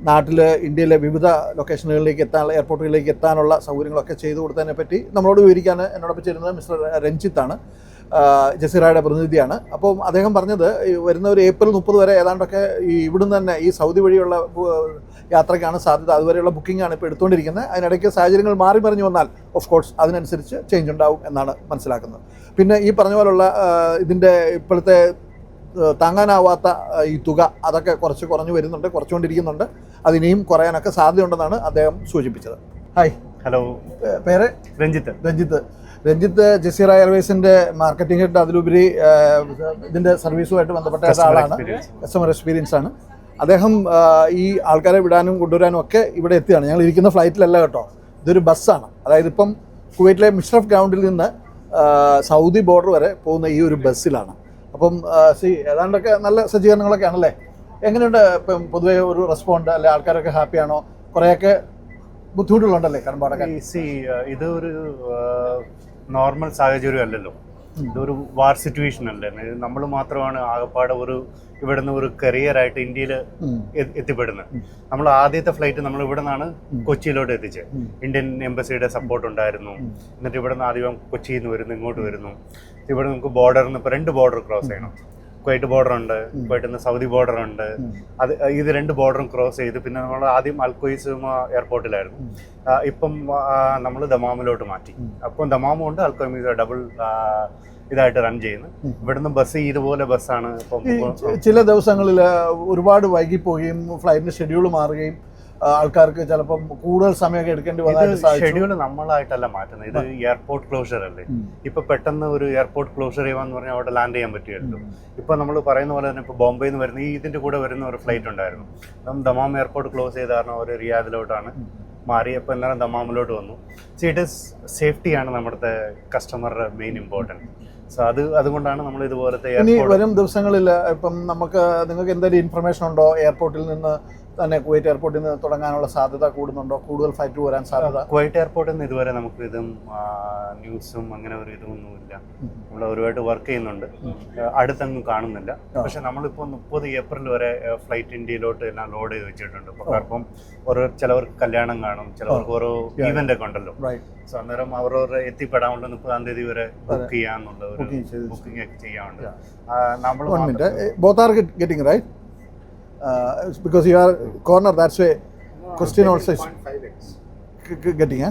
നാട്ടിൽ ഇന്ത്യയിലെ വിവിധ ലൊക്കേഷനുകളിലേക്ക് എത്താനുള്ള, എയർപോർട്ടുകളിലേക്ക് എത്താനുള്ള സൗകര്യങ്ങളൊക്കെ ചെയ്തു കൊടുത്തതിനെ പറ്റി നമ്മളോട് വിവരിക്കാൻ എന്നോടൊപ്പം ചേരുന്നത് മിസ്റ്റർ രഞ്ജിത്താണ്, ജസീറയുടെ പ്രതിനിധിയാണ്. അപ്പോൾ അദ്ദേഹം പറഞ്ഞത് വരുന്ന ഒരു ഏപ്രിൽ 30 വരെ ഏതാണ്ടൊക്കെ ഈ ഇവിടുന്ന് തന്നെ ഈ സൗദി വഴിയുള്ള യാത്രയ്ക്കാണ് സാധ്യത. അതുവരെയുള്ള ബുക്കിംഗാണ് ഇപ്പോൾ എടുത്തുകൊണ്ടിരിക്കുന്നത്. അതിനിടയ്ക്ക് സാഹചര്യങ്ങൾ മാറി മറിഞ്ഞു വന്നാൽ ഓഫ് കോഴ്സ് അതിനനുസരിച്ച് ചേഞ്ച് ഉണ്ടാവും എന്നാണ് മനസ്സിലാക്കുന്നത്. പിന്നെ ഈ പറഞ്ഞ പോലുള്ള ഇതിൻ്റെ ഇപ്പോഴത്തെ താങ്ങാനാവാത്ത ഈ തുക അതൊക്കെ കുറഞ്ഞു വരുന്നുണ്ട്, കുറച്ചുകൊണ്ടിരിക്കുന്നുണ്ട്. അതിനെയും കുറയാനൊക്കെ സാധ്യതയുണ്ടെന്നാണ് അദ്ദേഹം സൂചിപ്പിച്ചത്. ഹായ്. ഹലോ. പേര്? രഞ്ജിത്ത് ജസീറ എയർവേസിൻ്റെ മാർക്കറ്റിംഗ് ഹെഡ്, അതിലുപരി ഇതിൻ്റെ സർവീസുമായിട്ട് ബന്ധപ്പെട്ട ഒരാളാണ്, കസ്റ്റമർ എക്സ്പീരിയൻസ് ആണ് അദ്ദേഹം. ഈ ആൾക്കാരെ വിടാനും കൊണ്ടുവരാനും ഒക്കെ ഇവിടെ എത്തിയാണ്. ഞങ്ങൾ ഇരിക്കുന്ന ഫ്ലൈറ്റിലല്ല കേട്ടോ, ഇതൊരു ബസ്സാണ്. അതായത് ഇപ്പം കുവൈറ്റിലെ മിഷ്റഫ് ഗ്രൗണ്ടിൽ നിന്ന് സൗദി ബോർഡർ വരെ പോകുന്ന ഈ ഒരു ബസ്സിലാണ്. അപ്പം ഏതാണ്ടൊക്കെ നല്ല സജ്ജീകരണങ്ങളൊക്കെ ആണല്ലേ? എങ്ങനെയുണ്ട് ഇപ്പം പൊതുവേ ഒരു റെസ്പോണ്ട്? അല്ലെ ആൾക്കാരൊക്കെ ഹാപ്പിയാണോ? കുറേയൊക്കെ ബുദ്ധിമുട്ടുകളുണ്ടല്ലേ കടമ്പാടൊക്കെ? ഇതൊരു നോർമൽ സാഹചര്യം അല്ലല്ലോ, ഇതൊരു വാർ സിറ്റുവേഷൻ അല്ലേ. നമ്മൾ മാത്രമാണ് ആകപ്പാടെ ഇവിടുന്ന് ഒരു കരിയറായിട്ട് ഇന്ത്യയിൽ എത്തിപ്പെടുന്നത്. നമ്മൾ ആദ്യത്തെ ഫ്ലൈറ്റ് നമ്മൾ ഇവിടെ നിന്നാണ് കൊച്ചിയിലോട്ട് എത്തിച്ചത്. ഇന്ത്യൻ എംബസിയുടെ സപ്പോർട്ട് ഉണ്ടായിരുന്നു. എന്നിട്ട് ഇവിടെ നിന്ന് ആദ്യം കൊച്ചിയിൽ നിന്ന് വരുന്നു, ഇങ്ങോട്ട് വരുന്നു. ഇവിടെ നമുക്ക് ബോർഡറിൽ നിന്ന് ഇപ്പോൾ 2 ബോർഡർ ക്രോസ് ചെയ്യണം. കുവൈറ്റ് ബോർഡർ ഉണ്ട്, കുവൈറ്റിൽ നിന്ന് സൗദി ബോർഡർ ഉണ്ട്. ഇത് 2 ബോർഡറും ക്രോസ് ചെയ്ത് പിന്നെ നമ്മൾ ആദ്യം അൽഖ്വയ്സുമ എയർപോർട്ടിലായിരുന്നു. ഇപ്പം നമ്മൾ ദമാമിലോട്ട് മാറ്റി. അപ്പം ദമാമും ഉണ്ട്, അൽഖ്വയ്സും ഡബിൾ ഇതായിട്ട് റൺ ചെയ്യുന്നു. ഇവിടുന്ന് ബസ് ഇതുപോലെ ബസ്സാണ്. ഇപ്പം ചില ദിവസങ്ങളിൽ ഒരുപാട് വൈകിപ്പോവുകയും ഫ്ലൈറ്റിൻ്റെ ഷെഡ്യൂൾ മാറുകയും ആൾക്കാർക്ക് ചിലപ്പം കൂടുതൽ സമയമൊക്കെ എടുക്കേണ്ടി വന്നതായിട്ട് സാധിച്ചു. ഷെഡ്യൂൾ നമ്മളായിട്ടല്ല മാറ്റുന്നത്, ഇത് എയർപോർട്ട് ക്ലോഷർ അല്ലേ. ഇപ്പൊ പെട്ടെന്ന് ഒരു എയർപോർട്ട് ക്ലോഷർ ചെയ്യുവാന്ന് പറഞ്ഞാൽ അവിടെ ലാൻഡ് ചെയ്യാൻ പറ്റുമല്ലോ. ഇപ്പൊ നമ്മൾ പറയുന്ന പോലെ തന്നെ ഇപ്പൊ ബോംബെയിൽ നിന്ന് വരുന്ന ഇതിന്റെ കൂടെ വരുന്ന ഒരു ഫ്ലൈറ്റ് ഉണ്ടായിരുന്നു. ദമാം എയർപോർട്ട് ക്ലോസ് ചെയ്ത കാരണം ഒരു റിയാദിലോട്ടാണ് മാറിയപ്പോൾ ഇന്നലെ ദമാമിലോട്ട് വന്നു. ഇറ്റ് ഈസ് സേഫ്റ്റിയാണ് നമ്മുടെ കസ്റ്റമറുടെ മെയിൻ ഇമ്പോർട്ടൻറ്റ്. സോ അതുകൊണ്ടാണ് നമ്മൾ ഇതുപോലത്തെ ഇനി വരും ദിവസങ്ങളിൽ ഇപ്പം നിങ്ങൾക്ക് എന്തെങ്കിലും ഇൻഫർമേഷൻ ഉണ്ടോ എയർപോർട്ടിൽ നിന്ന് തന്നെ കുവൈറ്റ് എയർപോർട്ടിൽ നിന്ന് തുടങ്ങാനുള്ള സാധ്യത കൂടുന്നുണ്ടോ? കൂടുതൽ ഫ്ലൈറ്റ് വരാൻ സാധ്യത? കുവൈറ്റ് എയർപോർട്ടിൽ നിന്ന് ഇതുവരെ നമുക്ക് ഇതും ന്യൂസും അങ്ങനെ ഒരു ഇതൊന്നുമില്ല. നമ്മൾ ഒരുപാട് വർക്ക് ചെയ്യുന്നുണ്ട്, അടുത്തൊന്നും കാണുന്നില്ല. പക്ഷെ നമ്മളിപ്പോൾ 30 ഏപ്രിൽ വരെ ഫ്ലൈറ്റ് ഇന്ത്യയിലോട്ട് എല്ലാം ലോഡ് ചെയ്ത് വെച്ചിട്ടുണ്ട്. അപ്പം ചിലവർക്ക് കല്യാണം കാണും, ചിലവർക്ക് ഓരോ ഈവൻ്റ് ഒക്കെ ഉണ്ടല്ലോ. സോ അന്നേരം അവരവരെ എത്തിപ്പെടാനുള്ള 30-ാം തീയതി വരെ ബുക്ക് ചെയ്യാന്നുള്ള ഒരു ബുക്കിംഗ് ഒക്കെ ചെയ്യാറുണ്ട്. നമ്മൾ both are getting right because you are corner, that's why question also is getting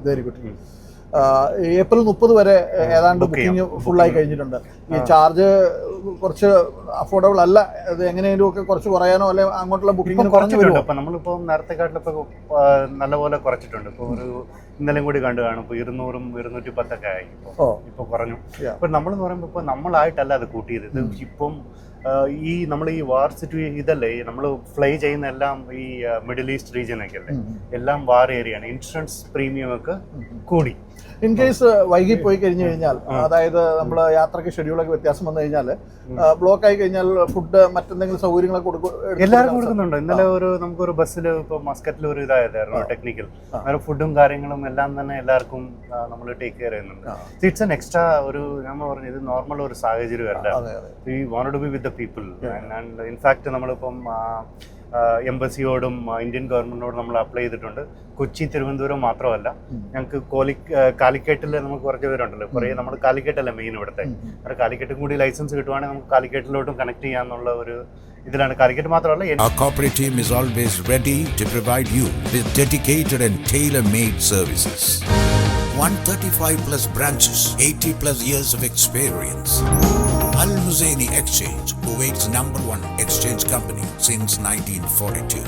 very good. April 30 വരെ ഏതാണ്ട് ബുക്കിംഗ് ഫുള്ളായി കഴിഞ്ഞിട്ടുണ്ട്. ഈ ചാർജ് കുറച്ച് അഫോർഡബിൾ അല്ല, അത് എങ്ങനെയെങ്കിലും ഒക്കെ കുറച്ച് കുറയാനോ അല്ലെ അങ്ങോട്ടുള്ള ബുക്കിംഗ് കുറഞ്ഞു വരുമോ? ഇപ്പം നമ്മളിപ്പോൾ നേരത്തെക്കാട്ടിലിപ്പോൾ നല്ലപോലെ കുറച്ചിട്ടുണ്ട്. ഇപ്പോൾ ഒരു ഇന്നലെയും കൂടി കണ്ടു കാണും, ഇപ്പോൾ 200-ഉം 210 ആയി. ഇപ്പോൾ കുറഞ്ഞു. ഇപ്പം നമ്മളെന്ന് പറയുമ്പോൾ ഇപ്പോൾ നമ്മളായിട്ടല്ല അത് കൂട്ടിയത്. ഇത് ഇപ്പം നമ്മൾ ഈ വാർ സിറ്റുവേഷൻ ഇതല്ലേ, നമ്മൾ ഫ്ലൈ ചെയ്യുന്ന എല്ലാം ഈ മിഡിൽ ഈസ്റ്റ് റീജിയനൊക്കെ അല്ലേ, എല്ലാം വാർ ഏരിയയാണ്. ഇൻഷുറൻസ് പ്രീമിയം ഒക്കെ കൂടി. ഇൻ കേസ് വൈകി പോയി കഴിഞ്ഞു കഴിഞ്ഞാൽ, അതായത് നമ്മൾ യാത്രയ്ക്ക് ഷെഡ്യൂളൊക്കെ വ്യത്യാസം വന്നു കഴിഞ്ഞാൽ, ബ്ലോക്ക് ആയി കഴിഞ്ഞാൽ ഫുഡ് മറ്റെന്തെങ്കിലും സൗകര്യങ്ങളൊക്കെ എല്ലാവർക്കും കൊടുക്കുന്നുണ്ട്. ഇന്നലെ നമുക്കൊരു ബസ്സിൽ ഇപ്പോൾ മസ്കറ്റിൽ ഒരു ഇതായതായിരുന്നു ടെക്നിക്കൽ, അങ്ങനെ ഫുഡും കാര്യങ്ങളും എല്ലാം തന്നെ എല്ലാവർക്കും നമ്മൾ ടേക്ക് കെയർ ചെയ്യുന്നുണ്ട്. ഇറ്റ്സ് എൻ എക്സ്ട്രാ ഒരു നമ്മൾ പറഞ്ഞു ഇത് നോർമൽ ഒരു സാഹചര്യമല്ല. We want to be with the people. And in fact നമ്മളിപ്പം എംബസിയോടും ഇന്ത്യൻ ഗവൺമെന്റിനോടും നമ്മൾ അപ്ലൈ ചെയ്തിട്ടുണ്ട്. കൊച്ചി, തിരുവനന്തപുരം മാത്രമല്ല, ഞങ്ങൾക്ക് കാലിക്കറ്റിൽ നമുക്ക് കുറച്ച് പേരുണ്ടല്ലോ, കുറേ നമ്മൾ കാലിക്കറ്റല്ല മെയിൻ ഇവിടുത്തെ. കാരണം കാലിക്കറ്റും കൂടി ലൈസൻസ് കിട്ടുവാണെങ്കിൽ നമുക്ക് കാലിക്കറ്റിലോട്ടും കണക്ട് ചെയ്യാന്നുള്ള ഒരു ഇതിലാണ്. കാലിക്കറ്റ് മാത്രമല്ല, Our corporate team is always ready to provide you with dedicated and tailor-made services. 135 plus branches, 80 plus years of experience. Al Muzaini Exchange, Kuwait's #1 exchange company since 1942.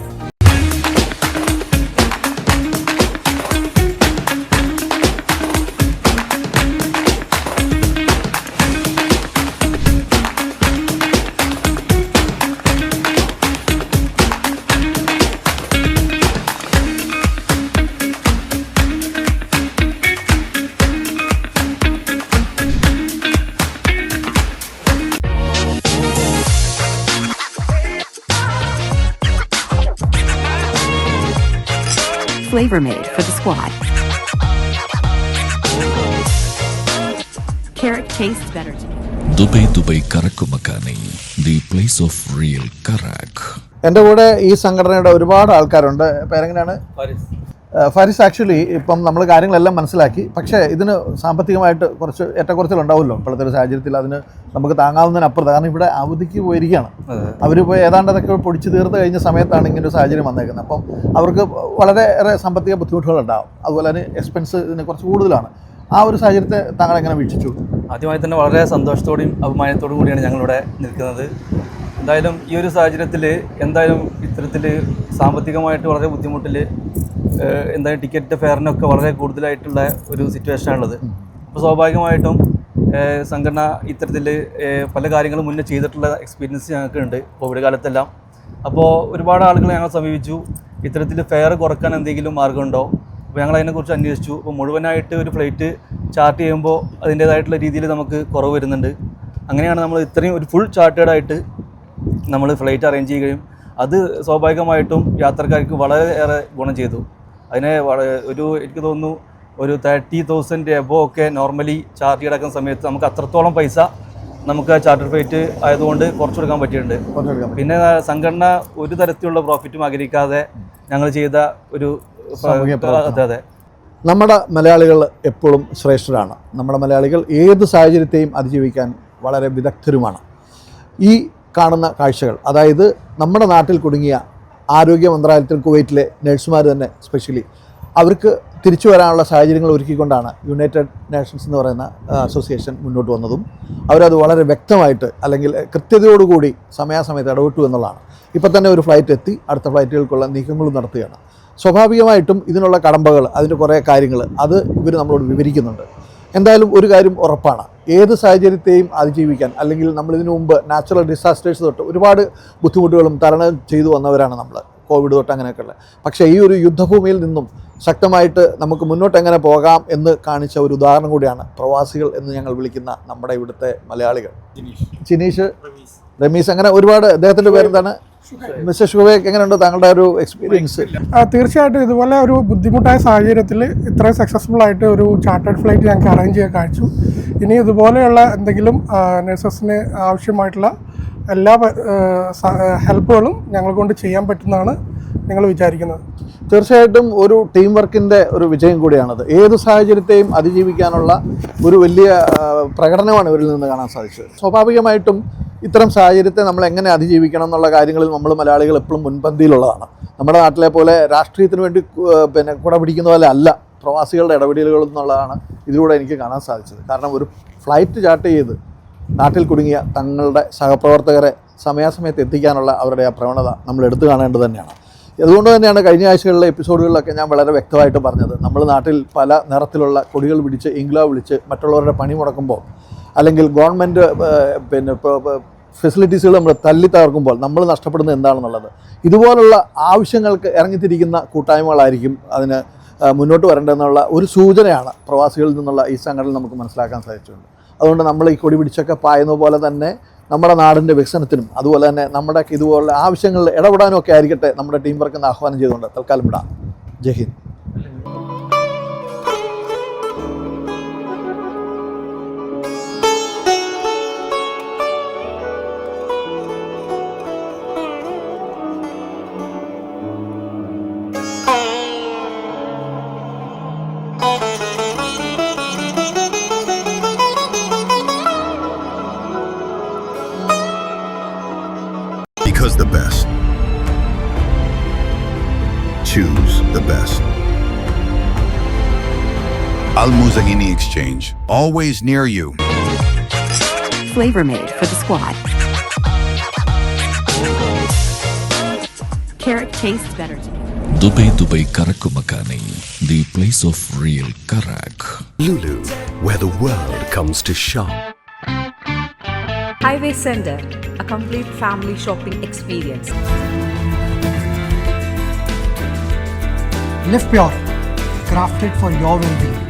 Flavor made for the squad. Carrot tastes better to me. Dubai Karakumakani, the place of real Karak. എൻ്റെ കൂടെ ഈ സംഘടനയുടെ ഒരുപാട് ആൾക്കാരുണ്ട്. പേരെങ്ങനെയാണ്? ഫാരിസ്. ആക്ച്വലി ഇപ്പം നമ്മൾ കാര്യങ്ങളെല്ലാം മനസ്സിലാക്കി, പക്ഷേ ഇതിന് സാമ്പത്തികമായിട്ട് കുറച്ച് ഏറ്റക്കുറച്ചിലുണ്ടാവുമല്ലോ ഇപ്പോഴത്തെ ഒരു സാഹചര്യത്തിൽ. അതിന് നമുക്ക് താങ്ങാവുന്നതിനപ്പുറത്ത്, കാരണം ഇവിടെ അവധിക്ക് പോയിരിക്കുകയാണ് അവർ. പോയി ഏതാണ്ട് അതൊക്കെ പൊടിച്ച് തീർത്ത് കഴിഞ്ഞ സമയത്താണ് ഇങ്ങനൊരു സാഹചര്യം വന്നേക്കുന്നത്. അപ്പം അവർക്ക് വളരെയേറെ സാമ്പത്തിക ബുദ്ധിമുട്ടുകളുണ്ടാവും. അതുപോലെ തന്നെ എക്സ്പെൻസ് ഇതിന് കുറച്ച് കൂടുതലാണ്. ആ ഒരു സാഹചര്യത്തെ താങ്കൾ എങ്ങനെ വീക്ഷിച്ചു? ആദ്യമായി തന്നെ വളരെ സന്തോഷത്തോടെയും അഭിമാനത്തോടും കൂടിയാണ് ഞങ്ങളിവിടെ നിൽക്കുന്നത്. എന്തായാലും ഈ ഒരു സാഹചര്യത്തിൽ എന്തായാലും ഇത്തരത്തിൽ സാമ്പത്തികമായിട്ട് വളരെ ബുദ്ധിമുട്ടിൽ, എന്തായാലും ടിക്കറ്റ് ഫെയറിനൊക്കെ വളരെ കൂടുതലായിട്ടുള്ള ഒരു സിറ്റുവേഷനാണുള്ളത്. അപ്പോൾ സ്വാഭാവികമായിട്ടും സംഘടന ഇത്തരത്തിൽ പല കാര്യങ്ങളും മുന്നേ ചെയ്തിട്ടുള്ള എക്സ്പീരിയൻസ് ഞങ്ങൾക്കുണ്ട് കോവിഡ് കാലത്തെല്ലാം. അപ്പോൾ ഒരുപാട് ആളുകൾ ഞങ്ങൾ സമീപിച്ചു, ഇത്തരത്തിൽ ഫെയർ കുറക്കാൻ എന്തെങ്കിലും മാർഗ്ഗമുണ്ടോ? അപ്പോൾ ഞങ്ങൾ അതിനെക്കുറിച്ച് അന്വേഷിച്ചു. അപ്പോൾ മുഴുവനായിട്ട് ഒരു ഫ്ലൈറ്റ് ചാർട്ട് ചെയ്യുമ്പോൾ അതിൻ്റേതായിട്ടുള്ള രീതിയിൽ നമുക്ക് കുറവ് വരുന്നുണ്ട്. അങ്ങനെയാണ് നമ്മൾ ഇത്രയും ഒരു ഫുൾ ചാർട്ടേഡായിട്ട് നമ്മൾ ഫ്ലൈറ്റ് അറേഞ്ച് ചെയ്യുകയും അത് സ്വാഭാവികമായിട്ടും യാത്രക്കാർക്ക് വളരെയേറെ ഗുണം ചെയ്തു. അതിനെ എനിക്ക് തോന്നുന്നു ഒരു 30,000 എബോ ഒക്കെ നോർമലി ചാർജ് കിടക്കുന്ന സമയത്ത് നമുക്ക് അത്രത്തോളം പൈസ നമുക്ക് ചാർട്ടർ ഫ്ലൈറ്റ് ആയതുകൊണ്ട് കുറച്ച് കൊടുക്കാൻ പറ്റിയിട്ടുണ്ട്. പിന്നെ സംഘടന ഒരു തരത്തിലുള്ള പ്രോഫിറ്റും ആഗ്രഹിക്കാതെ ഞങ്ങൾ ചെയ്ത ഒരു അതെ. നമ്മുടെ മലയാളികൾ എപ്പോഴും ശ്രേഷ്ഠരാണ്. നമ്മുടെ മലയാളികൾ ഏത് സാഹചര്യത്തെയും അതിജീവിക്കാൻ വളരെ വിദഗ്ധരുമാണ്. ഈ കാണുന്ന കാഴ്ചകൾ, അതായത് നമ്മുടെ നാട്ടിൽ കുടുങ്ങിയ ആരോഗ്യ മന്ത്രാലയത്തിൽ കുവൈറ്റിലെ നഴ്സുമാർ തന്നെ സ്പെഷ്യലി അവർക്ക് തിരിച്ചു വരാനുള്ള സാഹചര്യങ്ങൾ ഒരുക്കിക്കൊണ്ടാണ് യുണൈറ്റഡ് നേഷൻസ് എന്ന് പറയുന്ന അസോസിയേഷൻ മുന്നോട്ട് വന്നതും അവരത് വളരെ വ്യക്തമായിട്ട് അല്ലെങ്കിൽ കൃത്യതയോടുകൂടി സമയാസമയത്ത് ഇടപെട്ടു എന്നുള്ളതാണ്. ഇപ്പം തന്നെ ഒരു ഫ്ലൈറ്റ് എത്തി, അടുത്ത ഫ്ലൈറ്റുകൾക്കുള്ള നീക്കങ്ങളും നടത്തുകയാണ്. സ്വാഭാവികമായിട്ടും ഇതിനുള്ള കടമ്പകൾ, അതിൻ്റെ കുറേ കാര്യങ്ങൾ അത് ഇവർ നമ്മളോട് വിവരിക്കുന്നുണ്ട്. എന്തായാലും ഒരു കാര്യം ഉറപ്പാണ്, ഏത് സാഹചര്യത്തെയും അതിജീവിക്കാൻ, അല്ലെങ്കിൽ നമ്മളിതിനു മുമ്പ് നാച്ചുറൽ ഡിസാസ്റ്റേഴ്സ് തൊട്ട് ഒരുപാട് ബുദ്ധിമുട്ടുകളും തരണം ചെയ്തു വന്നവരാണ് നമ്മൾ, കോവിഡ് തൊട്ട് അങ്ങനെയൊക്കെയുള്ള. പക്ഷേ ഈ ഒരു യുദ്ധഭൂമിയിൽ നിന്നും ശക്തമായിട്ട് നമുക്ക് മുന്നോട്ട് എങ്ങനെ പോകാം എന്ന് കാണിച്ച ഒരു ഉദാഹരണം കൂടിയാണ് പ്രവാസികൾ എന്ന് ഞങ്ങൾ വിളിക്കുന്ന നമ്മുടെ ഇവിടുത്തെ മലയാളികൾ. ജിനീഷ്, റമീസ്, അങ്ങനെ ഒരുപാട്. അദ്ദേഹത്തിൻ്റെ പേരെന്താണ്? മിസ്റ്റർ ഷുവേക്ക്, എങ്ങനെയുണ്ട് താങ്കളുടെ ഒരു എക്സ്പീരിയൻസ്? തീർച്ചയായിട്ടും ഇതുപോലെ ഒരു ബുദ്ധിമുട്ടായ സാഹചര്യത്തിൽ ഇത്രയും സക്സസ്ഫുൾ ആയിട്ട് ഒരു ചാർട്ടേഡ് ഫ്ലൈറ്റ് ഞങ്ങൾക്ക് അറേഞ്ച് ചെയ്യാൻ കഴിച്ചു. ഇനി ഇതുപോലെയുള്ള എന്തെങ്കിലും നഴ്സസിന് ആവശ്യമായിട്ടുള്ള എല്ലാ ഹെൽപ്പുകളും ഞങ്ങളെ കൊണ്ട് ചെയ്യാൻ പറ്റുന്നതാണ് ഞങ്ങൾ വിചാരിക്കുന്നത്. തീർച്ചയായിട്ടും ഒരു ടീം വർക്കിൻ്റെ ഒരു വിജയം കൂടിയാണത്. ഏത് സാഹചര്യത്തെയും അതിജീവിക്കാനുള്ള ഒരു വലിയ പ്രകടനമാണ് ഇവരിൽ നിന്ന് കാണാൻ സാധിച്ചത്. സ്വാഭാവികമായിട്ടും ഇത്തരം സാഹചര്യത്തെ നമ്മൾ എങ്ങനെ അതിജീവിക്കണം എന്നുള്ള കാര്യങ്ങളിൽ നമ്മൾ മലയാളികൾ എപ്പോഴും മുൻപന്തിയിലുള്ളതാണ്. നമ്മുടെ നാട്ടിലെ പോലെ രാഷ്ട്രീയത്തിന് വേണ്ടി കുട പിടിക്കുന്ന പോലെ അല്ല പ്രവാസികളുടെ ഇടപെടലുകൾ എന്നുള്ളതാണ് ഇതിലൂടെ എനിക്ക് കാണാൻ സാധിച്ചത്. കാരണം ഒരു ഫ്ലൈറ്റ് ചാർട്ട് ചെയ്ത് നാട്ടിൽ കുടുങ്ങിയ തങ്ങളുടെ സഹപ്രവർത്തകരെ സമയാസമയത്ത് എത്തിക്കാനുള്ള അവരുടെ ആ പ്രവണത നമ്മൾ എടുത്തു കാണേണ്ടത് തന്നെയാണ്. അതുകൊണ്ട് തന്നെയാണ് കഴിഞ്ഞ ആഴ്ചകളിലെ എപ്പിസോഡുകളിലൊക്കെ ഞാൻ വളരെ വ്യക്തമായിട്ട് പറഞ്ഞത്, നമ്മൾ നാട്ടിൽ പല നിറത്തിലുള്ള കൊടികൾ പിടിച്ച് ഇംഗ്ലാവ് വിളിച്ച് മറ്റുള്ളവരുടെ പണി മുടക്കുമ്പോൾ, അല്ലെങ്കിൽ ഗവൺമെൻറ് ഫെസിലിറ്റീസുകൾ നമ്മൾ തല്ലി തകർക്കുമ്പോൾ നമ്മൾ നഷ്ടപ്പെടുന്നത് എന്താണെന്നുള്ളത്, ഇതുപോലുള്ള ആവശ്യങ്ങൾക്ക് ഇറങ്ങിത്തിരിക്കുന്ന കൂട്ടായ്മകളായിരിക്കും അതിന് മുന്നോട്ട് വരേണ്ടതെന്നുള്ള ഒരു സൂചനയാണ് പ്രവാസികളിൽ നിന്നുള്ള ഈ സംഘടന നമുക്ക് മനസ്സിലാക്കാൻ സാധിച്ചിട്ടുണ്ട്. അതുകൊണ്ട് നമ്മൾ ഈ കൊടി പിടിച്ചൊക്കെ പായുന്ന പോലെ തന്നെ നമ്മുടെ നാടിൻ്റെ വികസനത്തിനും അതുപോലെ തന്നെ നമ്മുടെ ഇതുപോലുള്ള ആവശ്യങ്ങളിൽ ഇടപെടാനും ഒക്കെ ആയിരിക്കട്ടെ നമ്മുടെ ടീം വർക്ക് എന്ന് ആഹ്വാനം ചെയ്തുകൊണ്ട് തൽക്കാലം വിടാം. ജയ് Hind. Because the best. Choose the best. Al Muzahini Exchange, always near you. Flavor made for the squad. Carrot tastes better together. Dubai Karakumakani, the place of real Karak. Lulu, where the world comes to shop. Highway Center, a complete family shopping experience. Live Pure, crafted for your well-being.